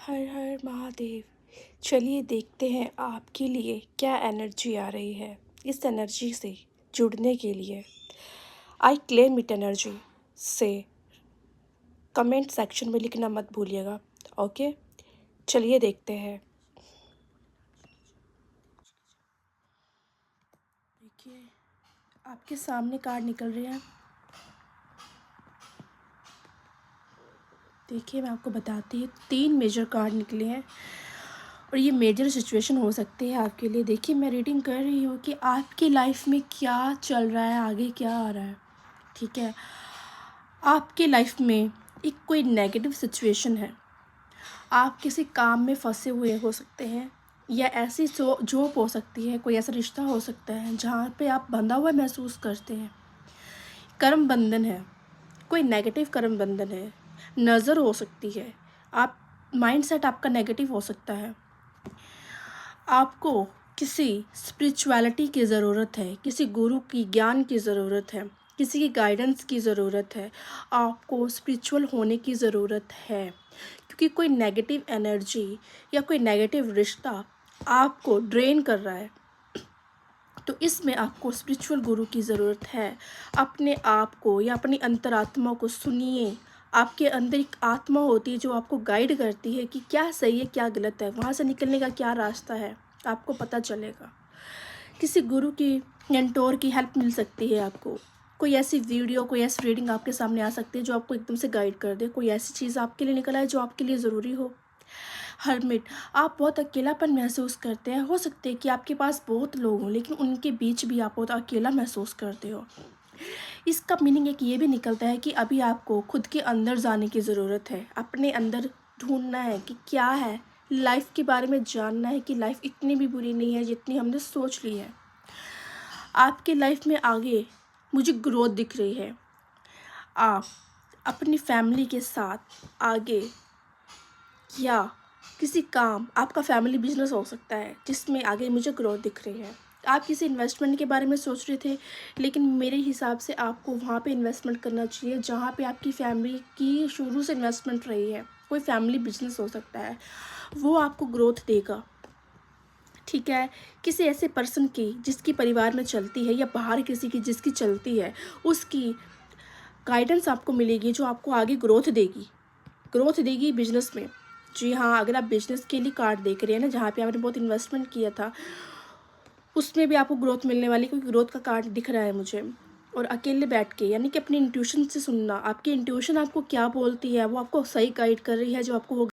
हर हर महादेव। चलिए देखते हैं आपके लिए क्या एनर्जी आ रही है। इस एनर्जी से जुड़ने के लिए आई क्लेम इट एनर्जी से कमेंट सेक्शन में लिखना मत भूलिएगा। ओके, चलिए देखते हैं। देखिए, आपके सामने कार्ड निकल रही है। देखिए, मैं आपको बताती हूँ, 3 मेजर कार्ड निकले हैं और ये मेजर सिचुएशन हो सकती है आपके लिए। देखिए, मैं रीडिंग कर रही हूँ कि आपकी लाइफ में क्या चल रहा है, आगे क्या आ रहा है। ठीक है, आपके लाइफ में एक कोई नेगेटिव सिचुएशन है। आप किसी काम में फंसे हुए हो सकते हैं, या ऐसी जॉब हो सकती है, कोई ऐसा रिश्ता हो सकता है जहाँ पे आप बंधा हुआ महसूस करते हैं। कर्म बंधन है, कोई नेगेटिव कर्म बंधन है। नज़र हो सकती है, आप माइंडसेट आपका नेगेटिव हो सकता है। आपको किसी स्पिरिचुअलिटी की ज़रूरत है, किसी गुरु की ज्ञान की ज़रूरत है, किसी की गाइडेंस की ज़रूरत है। आपको स्पिरिचुअल होने की ज़रूरत है, क्योंकि कोई नेगेटिव एनर्जी या कोई नेगेटिव रिश्ता आपको ड्रेन कर रहा है। तो इसमें आपको स्पिरिचुअल गुरु की ज़रूरत है। अपने आप को या अपनी अंतरात्मा को सुनिए। आपके अंदर एक आत्मा होती है जो आपको गाइड करती है कि क्या सही है क्या गलत है, वहाँ से निकलने का क्या रास्ता है, आपको पता चलेगा। किसी गुरु की, मेंटोर की हेल्प मिल सकती है आपको। कोई ऐसी वीडियो, कोई ऐसी रीडिंग आपके सामने आ सकती है जो आपको एकदम से गाइड कर दे। कोई ऐसी चीज़ आपके लिए निकल आए जो आपके लिए ज़रूरी हो। हर्मिट, आप बहुत अकेलापन महसूस करते हैं। हो सकते है कि आपके पास बहुत लोग हों, लेकिन उनके बीच भी आप बहुत अकेला महसूस करते हो। इसका मीनिंग एक ये भी निकलता है कि अभी आपको खुद के अंदर जाने की ज़रूरत है। अपने अंदर ढूंढना है कि क्या है, लाइफ के बारे में जानना है कि लाइफ इतनी भी बुरी नहीं है जितनी हमने सोच ली है। आपके लाइफ में आगे मुझे ग्रोथ दिख रही है। आप अपनी फैमिली के साथ आगे, या किसी काम, आपका फैमिली बिजनेस हो सकता है जिसमें आगे मुझे ग्रोथ दिख रही है। आप किसी इन्वेस्टमेंट के बारे में सोच रहे थे, लेकिन मेरे हिसाब से आपको वहाँ पे इन्वेस्टमेंट करना चाहिए जहाँ पे आपकी फैमिली की शुरू से इन्वेस्टमेंट रही है। कोई फैमिली बिजनेस हो सकता है, वो आपको ग्रोथ देगा। ठीक है, किसी ऐसे पर्सन की जिसकी परिवार में चलती है, या बाहर किसी की जिसकी चलती है, उसकी गाइडेंस आपको मिलेगी जो आपको आगे ग्रोथ देगी बिजनेस में। जी हाँ, अगर आप बिजनेस के लिए कार्ड देख रहे हैं ना, जहाँ पे आपने बहुत इन्वेस्टमेंट किया था, उसमें भी आपको ग्रोथ मिलने वाली, क्योंकि ग्रोथ का कार्ड दिख रहा है मुझे। और अकेले बैठ के, यानी कि अपनी इंट्यूशन से सुनना, आपकी इंट्यूशन आपको क्या बोलती है, वो आपको सही गाइड कर रही है, जो आपको वो